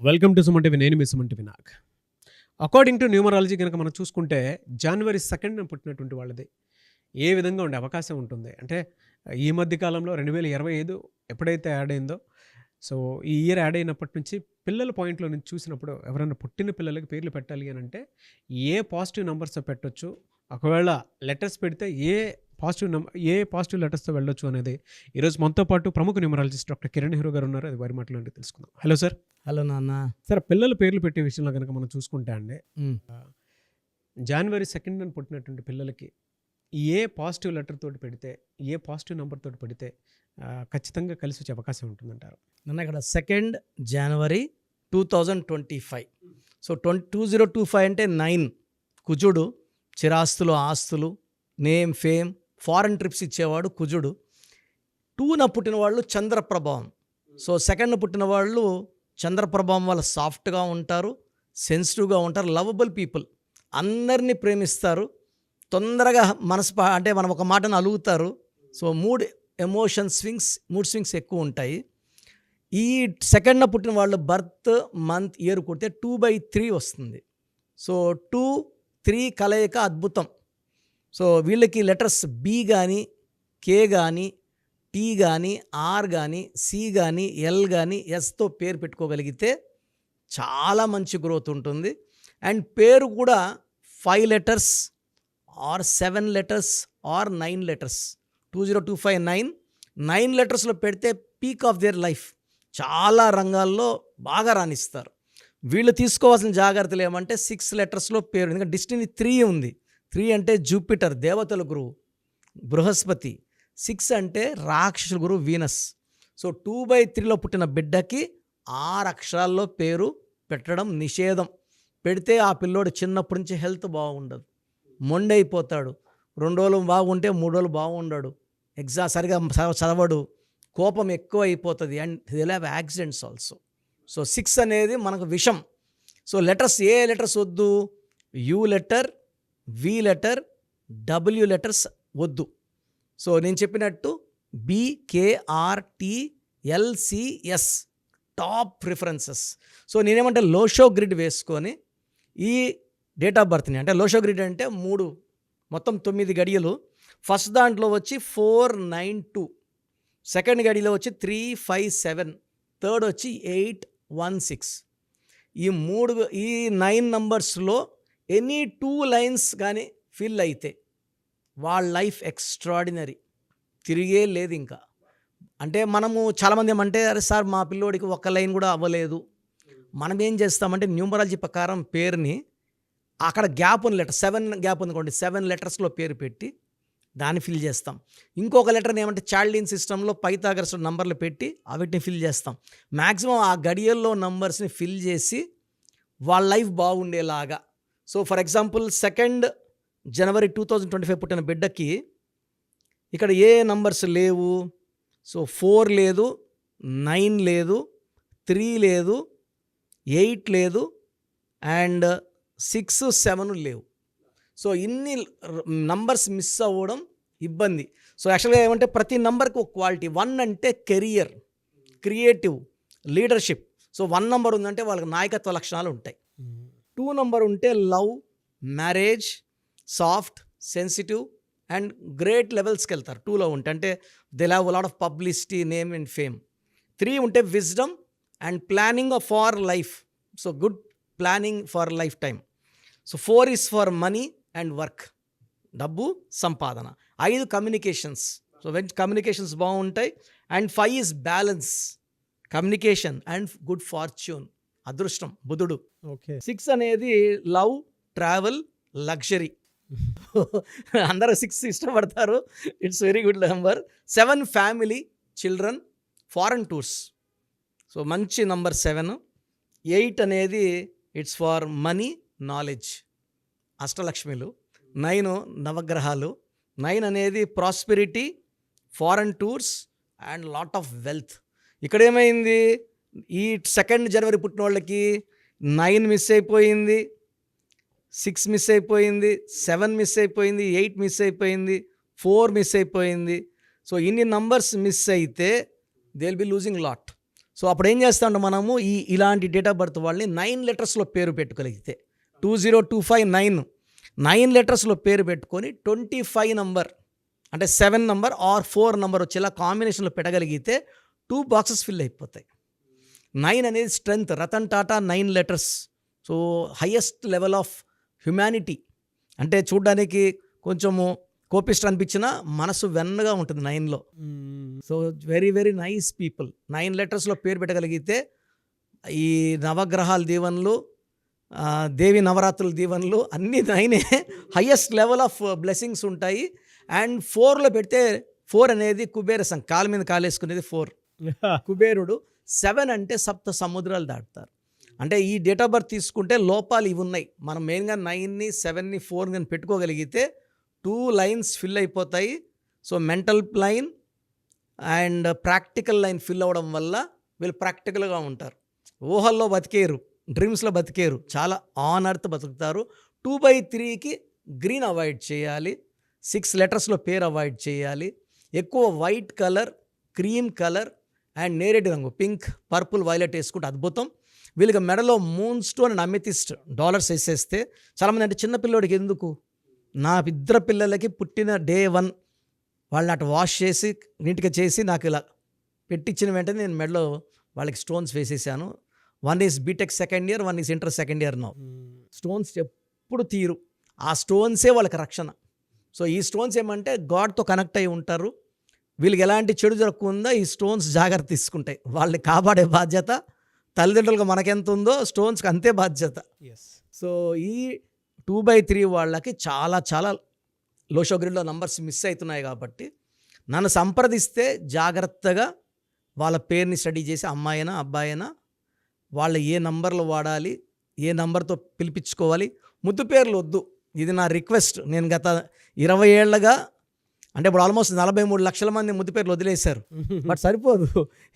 Welcome to Suman TV. నేను మీ Suman TV Nag. According to numerology కనుక మనం చూసుకుంటే జనవరి 2న పుట్టినటువంటి వాళ్ళది ఏ విధంగా ఉండే అవకాశం ఉంటుంది అంటే ఈ మధ్య కాలంలో 2025 ఎప్పుడైతే యాడ్ అయిందో, సో ఈ ఇయర్ యాడ్ అయినప్పటి నుంచి పిల్లల పాయింట్లో నుంచి చూసినప్పుడు ఎవరైనా పుట్టిన పిల్లలకి పేర్లు పెట్టాలి అని అంటే ఏ పాజిటివ్ నెంబర్స్ పెట్టొచ్చు, ఒకవేళ లెటర్స్ పెడితే ఏ పాజిటివ్ లెటర్స్తో వెళ్ళొచ్చు అనేది ఈరోజు మనతో పాటు ప్రముఖ న్యూమరాలజిస్ట్ డాక్టర్ కిరణ్ హీరో గారు ఉన్నారు. అది వారి మాటలంటే తెలుసుకుందాం. Hello sir. హలో నాన్న. సార్, పిల్లల పేర్లు పెట్టే విషయంలో కనుక మనం చూసుకుంటే అండి, జనవరి 2న పుట్టినటువంటి పిల్లలకి ఏ పాజిటివ్ లెటర్ తోటి పెడితే, ఏ పాజిటివ్ నెంబర్ తోటి పెడితే ఖచ్చితంగా కలిసి వచ్చే అవకాశం ఉంటుందంటారు? నన్ను ఇక్కడ 2 జనవరి 2025. సో 2025 అంటే 9 కుజుడు, చిరాస్తులు, ఆస్తులు, నేమ్, ఫేమ్, ఫారెన్ ట్రిప్స్ ఇచ్చేవాడు కుజుడు. 2న పుట్టిన వాళ్ళు చంద్రప్రభావం. సో 2న పుట్టిన వాళ్ళు చంద్రప్రభావం వల్ల సాఫ్ట్గా ఉంటారు, సెన్సిటివ్గా ఉంటారు, లవబుల్ పీపుల్, అందరినీ ప్రేమిస్తారు, తొందరగా అంటే మనం ఒక మాటను అలుగుతారు. సో మూడ్ స్వింగ్స్ ఎక్కువ ఉంటాయి. ఈ 2న పుట్టిన వాళ్ళు బర్త్ మంత్ ఇయర్ కొడితే 2/3 వస్తుంది. సో 2, 3 కలయిక అద్భుతం. సో వీళ్ళకి లెటర్స్ బి కానీ, కే కానీ, టీ కానీ, ఆర్ కానీ, సి కానీ, ఎల్ కానీ, ఎస్తో పేరు పెట్టుకోగలిగితే చాలా మంచి గ్రోత్ ఉంటుంది. అండ్ పేరు కూడా 5 letters or 7 letters or 9 letters. 2025 9 లెటర్స్లో పెడితే పీక్ ఆఫ్ దేర్ లైఫ్, చాలా రంగాల్లో బాగా రాణిస్తారు. వీళ్ళు తీసుకోవాల్సిన జాగ్రత్తలు ఏమంటే 6 లెటర్స్లో పేరు, ఎందుకంటే డిస్టినీ 3 ఉంది. 3 అంటే జూపిటర్, దేవతల గురువు బృహస్పతి. 6 అంటే రాక్షసుల గురువు వీనస్. సో 2/3లో పుట్టిన బిడ్డకి 6 అక్షరాల్లో పేరు పెట్టడం నిషేధం. పెడితే ఆ పిల్లోడు చిన్నప్పటి నుంచి హెల్త్ బాగుండదు, మొండైపోతాడు. 2 రోజులు బాగుంటే 3 రోజులు బాగుండడు, సరిగా చదవడు, కోపం ఎక్కువ అయిపోతుంది, and they'll have accidents also. So 6 అనేది మనకు విషం. సో లెటర్స్, ఏ లెటర్స్ వద్దు? U letter, V letter, W letters వద్దు. సో నేను చెప్పినట్టు BKRTLCS టాప్ ప్రిఫరెన్సెస్. సో నేనేమంటే లోషో గ్రిడ్ వేసుకొని ఈ డేట్ ఆఫ్ బర్త్ని, అంటే లోషో గ్రిడ్ అంటే 3 మొత్తం 9 గడియలు. ఫస్ట్ దాంట్లో వచ్చి 492, సెకండ్ గడిలో వచ్చి 357, థర్డ్ వచ్చి 816. ఈ 9 నంబర్స్లో ఎనీ 2 లైన్స్ కానీ ఫిల్ అయితే వాళ్ళ లైఫ్ ఎక్స్ట్రాడినరీ, తిరిగే లేదు ఇంకా. అంటే మనము చాలామంది ఏమంటే, అరే సార్ మా పిల్లోడికి 1 లైన్ కూడా అవ్వలేదు. మనం ఏం చేస్తామంటే న్యూమరాలజీ ప్రకారం పేరుని అక్కడ గ్యాప్ ఉన్న లెటర్ 7 గ్యాప్ ఉందనుకోండి, 7 లెటర్స్లో పేరు పెట్టి దాన్ని ఫిల్ చేస్తాం. ఇంకొక లెటర్ని ఏమంటే చాల్డిన్ సిస్టంలో పైథాగరస్ నంబర్లు పెట్టి వీటిని ఫిల్ చేస్తాం. మ్యాక్సిమం ఆ గడియల్లో నంబర్స్ని ఫిల్ చేసి వాళ్ళ లైఫ్ బాగుండేలాగా. సో ఫర్ ఎగ్జాంపుల్ 2 జనవరి 2025 పుట్టిన బిడ్డకి ఇక్కడ ఏ నంబర్స్ లేవు? సో 4 లేదు, 9 లేదు, 3 లేదు, 8 లేదు, అండ్ 6, 7 లేవు. సో ఇన్ని నంబర్స్ మిస్ అవ్వడం ఇబ్బంది. సో యాక్చువల్గా ఏమంటే ప్రతి నంబర్కి ఒక క్వాలిటీ. 1 అంటే career, creative, leadership. So 1 number ఉందంటే వాళ్ళకి నాయకత్వ లక్షణాలు ఉంటాయి. 2 నంబర్ ఉంటే love, marriage, soft, sensitive and great లెవెల్స్కి వెళ్తారు. 2లో ఉంటే అంటే they have lot of publicity, name and fame. 3 ఉంటే wisdom and planning far life. So good planning for life time. So 4 is for money and work, డబ్బు సంపాదన. 5 communications. So when communications బాగుంటాయి. And 5 is balance, communication and good fortune, అదృష్టం, బుధుడు. Okay. 6 అనేది love, travel, luxury. అందరూ 6 ఇష్టపడతారు. It's very good number. 7 family, children, foreign tours. So మంచి number 7. 8 అనేది ఇట్స్ ఫార్ మనీ, నాలెడ్జ్, అష్టలక్ష్మిలు. 9 నవగ్రహాలు. 9 అనేది prosperity, foreign tours and lot of wealth. ఇక్కడ ఏమైంది? ఈ 2 జనవరి పుట్టిన వాళ్ళకి 9 మిస్ అయిపోయింది, 6 మిస్ అయిపోయింది, 7 మిస్ అయిపోయింది, 8 మిస్ అయిపోయింది, 4 మిస్ అయిపోయింది. సో ఇన్ని నంబర్స్ మిస్ అయితే they will be losing lot. So అప్పుడు ఏం చేస్తామంటే మనము ఇలాంటి డేట్ ఆఫ్ బర్త్ వాళ్ళని 9 లెటర్స్లో పేరు పెట్టుకోగలిగితే 20259 లెటర్స్లో పేరు పెట్టుకొని 25 నంబర్ అంటే 7 నంబర్ ఆర్ 4 నంబర్ వచ్చేలా కాంబినేషన్లో పెట్టగలిగితే 2 బాక్సెస్ ఫిల్ అయిపోతాయి. 9 అనేది strength. Ratan Tata 9 letters. So highest level of humanity. అంటే చూడ్డానికి కొంచెము కోపిస్ట్ అనిపించిన మనసు వెన్నగా ఉంటుంది 9లో. So very very nice people. 9 లెటర్స్లో పేరు పెట్టగలిగితే ఈ నవగ్రహాల దీవెనలు, దేవి నవరాత్రుల దీవెనలు అన్నీ 9 హయ్యెస్ట్ లెవెల్ ఆఫ్ బ్లెస్సింగ్స్ ఉంటాయి. అండ్ 4లో పెడితే 4 అనేది కుబేర సంఖ్య, కాలు మీద కాలేసుకునేది 4 కుబేరుడు. 7 అంటే సప్త సముద్రాలు దాటుతారు. అంటే ఈ డేట్ ఆఫ్ బర్త్ తీసుకుంటే లోపాలు ఇవి ఉన్నాయి. మనం మెయిన్గా 9ని 7ని 4ని పెట్టుకోగలిగితే 2 లైన్స్ ఫిల్ అయిపోతాయి. So mental line and practical line fill అవ్వడం వల్ల వీళ్ళు ప్రాక్టికల్గా ఉంటారు. ఊహల్లో బతికేరు, డ్రీమ్స్లో బతికేరు, చాలా ఆన్ అర్త్ బతుకుతారు. 2/3కి గ్రీన్ అవాయిడ్ చేయాలి. 6 లెటర్స్లో పేరు అవాయిడ్ చేయాలి. ఎక్కువ white colour, cream colour and నేరేడు రంగు, పింక్, పర్పుల్, వైలెట్ వేసుకుంటే అద్భుతం. వీళ్ళకి మెడలో moon stone and amethyst dollars వేసేస్తే చాలామంది అంటే చిన్నపిల్లోడికి ఎందుకు, నా ఇద్దరు పిల్లలకి పుట్టిన డే 1 వాళ్ళని అటు వాష్ చేసి నీట్గా చేసి నాకు ఇలా పెట్టించిన వెంటనే నేను మెడలో వాళ్ళకి స్టోన్స్ వేసేసాను. 1 is BTech second year, 1 is inter second year now. Stones ఎప్పుడు తీరు, ఆ స్టోన్సే వాళ్ళకి రక్షణ. సో ఈ స్టోన్స్ ఏమంటే గాడ్తో కనెక్ట్ అయి ఉంటారు. వీళ్ళకి ఎలాంటి చెడు జరగకుండా ఈ స్టోన్స్ జాగ్రత్త తీసుకుంటాయి. వాళ్ళని కాపాడే బాధ్యత తల్లిదండ్రులకు మనకెంత ఉందో స్టోన్స్కి అంతే బాధ్యత. సో ఈ 2/3 వాళ్ళకి చాలా చాలా లోషో గ్రిడ్లో నంబర్స్ మిస్ అవుతున్నాయి. కాబట్టి నన్ను సంప్రదిస్తే జాగ్రత్తగా వాళ్ళ పేరుని స్టడీ చేసి అమ్మాయినా అబ్బాయినా వాళ్ళు ఏ నంబర్లు వాడాలి, ఏ నంబర్తో పిలిపించుకోవాలి. ముద్దు పేర్లు వద్దు, ఇది నా రిక్వెస్ట్. నేను గత 20 ఏళ్ళగా అంటే ఇప్పుడు ఆల్మోస్ట్ 43 లక్షల మంది ముద్దు పేర్లు వదిలేశారు. బట్ సరిపోదు,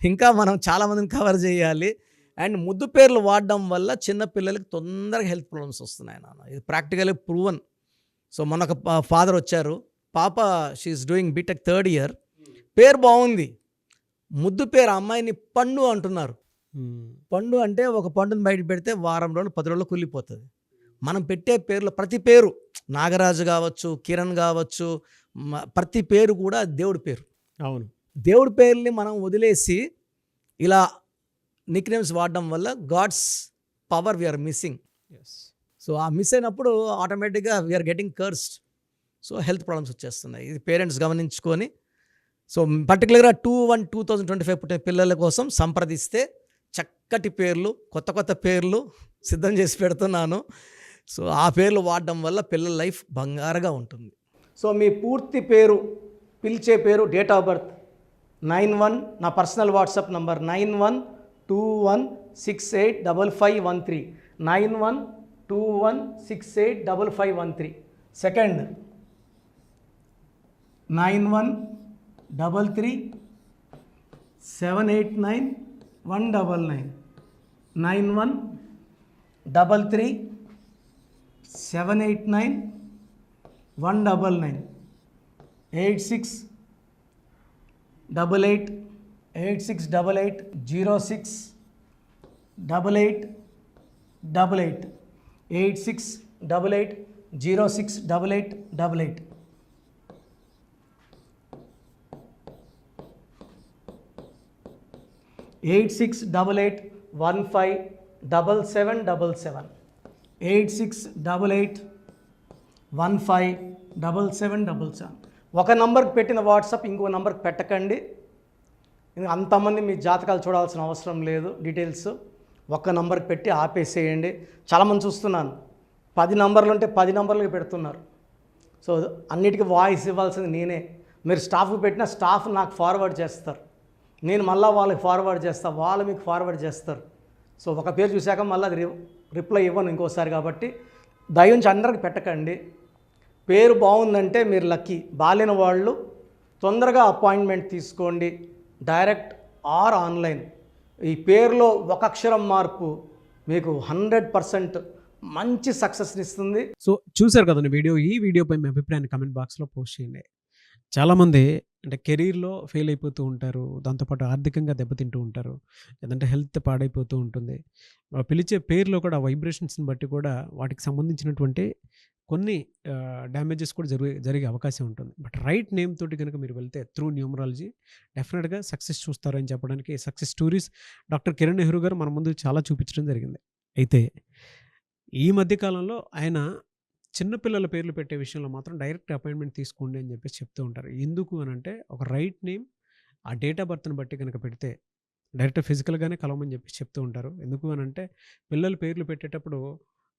ఇంకా మనం చాలామందిని కవర్ చేయాలి. అండ్ ముద్దు పేర్లు వాడడం వల్ల చిన్నపిల్లలకి తొందరగా హెల్త్ ప్రాబ్లమ్స్ వస్తున్నాయి నాన్న. ఇది ప్రాక్టికల్గా ప్రూవన్. సో మొన్న ఒక ఫాదర్ వచ్చారు, పాప she is doing BTech 3rd year, పేరు బాగుంది, ముద్దు పేరు అమ్మాయిని పండు అంటున్నారు. పండు అంటే ఒక పండుని బయట పెడితే వారం రోజులు 10 రోజులు కుళ్ళిపోతుంది. మనం పెట్టే పేర్లు ప్రతి పేరు, నాగరాజు కావచ్చు, కిరణ్ కావచ్చు, ప్రతి పేరు కూడా దేవుడి పేరు. అవును, దేవుడి పేర్ని మనం వదిలేసి ఇలా నిక్ నేమ్స్ వాడడం వల్ల God's power we are missing. So ఆ మిస్ అయినప్పుడు ఆటోమేటిక్గా we are getting cursed. So health problems వచ్చేస్తున్నాయి. ఇది పేరెంట్స్ గమనించుకొని, సో పర్టికులర్గా 2/1/2025 పుట్టిన పిల్లల కోసం సంప్రదిస్తే చక్కటి పేర్లు, కొత్త కొత్త పేర్లు సిద్ధం చేసి పెడుతున్నాను. సో ఆ పేర్లు వాడడం వల్ల పిల్లల లైఫ్ బంగారుగా ఉంటుంది. సో మీ పూర్తి పేరు, పిలిచే పేరు, డేట్ ఆఫ్ బర్త్ 91, నా పర్సనల్ వాట్సాప్ నంబర్ 9121685513, 9121685513. సెకండ్ 9133789199, 9133789199, 868886880688, 8688068888, 8688157777, 8688157777. ఒక నంబర్కి పెట్టిన వాట్సాప్ ఇంకో నంబర్కి పెట్టకండి. అంతమంది మీ జాతకాలు చూడాల్సిన అవసరం లేదు. డీటెయిల్స్ ఒక్క నంబర్కి పెట్టి ఆపేసేయండి. చాలామంది చూస్తున్నాను 10 నంబర్లు ఉంటే 10 నంబర్లకి పెడుతున్నారు. సో అన్నిటికీ వాయిస్ ఇవ్వాల్సింది నేనే. మీరు స్టాఫ్కి పెట్టిన స్టాఫ్ నాకు ఫార్వర్డ్ చేస్తారు, నేను మళ్ళీ వాళ్ళకి ఫార్వర్డ్ చేస్తాను, వాళ్ళు మీకు ఫార్వర్డ్ చేస్తారు. సో ఒక పేరు చూశాక మళ్ళీ అది రిప్లై ఇవ్వను ఇంకోసారి. కాబట్టి దయించి అందరికి పెట్టకండి. పేరు బాగుందంటే మీరు లక్కీ. బాలేని వాళ్ళు తొందరగా అపాయింట్మెంట్ తీసుకోండి, డైరెక్ట్ ఆర్ ఆన్లైన్. ఈ పేరులో ఒక అక్షరం మార్పు మీకు 100% మంచి సక్సెస్ని ఇస్తుంది. సో చూసారు కదండి వీడియో. ఈ వీడియోపై మీ అభిప్రాయాన్ని కమెంట్ బాక్స్లో పోస్ట్ చేయండి. చాలామంది అంటే కెరీర్‌లో ఫెయిల్ అయిపోతూ ఉంటారు. దాంతోపాటు ఆర్థికంగా దెబ్బతింటూ ఉంటారు. లేదంటే హెల్త్ పాడైపోతూ ఉంటుంది. పిలిచే పేరులో కూడా వైబ్రేషన్స్‌ని బట్టి కూడా వాటికి సంబంధించినటువంటి కొన్ని డ్యామేజెస్ కూడా జరిగే అవకాశం ఉంటుంది. బట్ రైట్ నేమ్ తోటి గనుక మీరు వెళ్తే త్రూ న్యూమరాలజీ డెఫినిట్‌గా సక్సెస్ చూస్తారని చెప్పడానికి success stories doctor Kiran Nehru గారు మన ముందు చాలా చూపించడం జరిగింది. అయితే ఈ మధ్య కాలంలో ఆయన చిన్న పిల్లల పేర్లు పెట్టే విషయంలో మాత్రం డైరెక్ట్ అపాయింట్మెంట్ తీసుకోండి అని చెప్పేసి చెప్తూ ఉంటారు. ఎందుకు అనంటే ఒక రైట్ నేమ్ ఆ డేట్ ఆఫ్ బర్త్‌ని బట్టి గనక పెడితే డైరెక్ట్ ఫిజికల్‌గానే కలవమని చెప్పేసి చెప్తూ ఉంటారు. ఎందుకు అనంటే పిల్లల పేర్లు పెట్టేటప్పుడు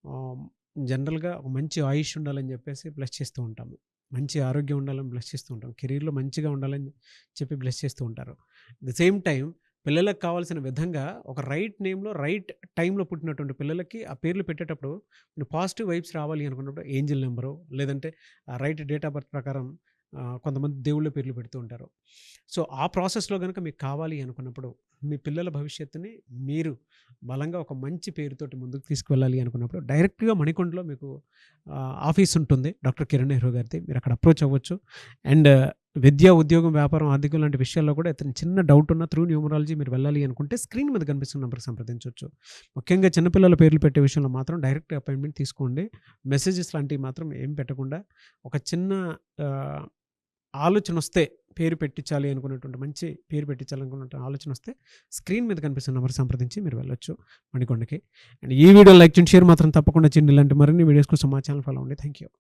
ఆహ్, జనరల్‌గా ఒక మంచి ఆయుష్ ఉండాలని చెప్పేసి బ్లెస్ చేస్తూ ఉంటాము. మంచి ఆరోగ్యం ఉండాలని బ్లెస్ చేస్తూ ఉంటాం. కెరీర్‌లో మంచిగా ఉండాలని చెప్పి బ్లెస్ చేస్తూ ఉంటారు. అట్ ద సేమ్ టైమ్ పిల్లలకు కావాల్సిన విధంగా ఒక రైట్ నేమ్‌లో రైట్ టైమ్‌లో పుట్టినటువంటి పిల్లలకి ఆ పేర్లు పెట్టేటప్పుడు పాజిటివ్ వైబ్స్ రావాలి అనుకున్నప్పుడు ఏంజెల్ నంబరు లేదంటే రైట్ డేట్ ఆఫ్ బర్త్ ప్రకారం కొంతమంది దేవుళ్ళ పేర్లు పెడుతూ ఉంటారు. సో, ఆ ప్రాసెస్‌లో గనుక మీకు కావాలి అనుకున్నప్పుడు మీ పిల్లల భవిష్యత్తుని మీరు బలంగా ఒక మంచి పేరుతోటి ముందుకు తీసుకువెళ్ళాలి అనుకున్నప్పుడు డైరెక్ట్‌గా మణికొండలో మీకు ఆఫీస్ ఉంటుంది. డాక్టర్ కిరణ్ నెహ్రూ గారిది. మీరు అక్కడ అప్రోచ్ అవ్వచ్చు. అండ్ విద్య, ఉద్యోగం, వ్యాపారం, ఆర్థికం లాంటి విషయాల్లో కూడా ఏదైనా చిన్న డౌట్ ఉన్నా త్రూ న్యూమరాలజీ మీరు వెళ్ళాలి అనుకుంటే స్క్రీన్ మీద కనిపిస్తున్న నంబర్‌కి సంప్రదించొచ్చు. ముఖ్యంగా చిన్న పిల్లల పేర్లు పెట్టే విషయంలో మాత్రం డైరెక్ట్ అపాయింట్మెంట్ తీసుకోండి. మెసేజెస్ లాంటివి మాత్రం ఏం పెట్టకుండా ఒక చిన్న ఆహ్, ఆలోచనొస్తే పేరు పెట్టించాలి అనుకున్నటువంటి మంచి పేరు పెట్టించాలనుకున్న ఆలోచనొస్తే స్క్రీన్ మీద కనిపిస్తున్న నంబర్ సంప్రదించి మీరు వెళ్ళొచ్చు మణికొండకి. అండ్ ఈ వీడియో లైక్ చేయండి, షేర్ మాత్రం తప్పకుండా చేయండి. ఇలాంటి మరిన్ని వీడియోస్ కోసం మా ఛానల్ ఫాలో అవ్వండి. Thank you.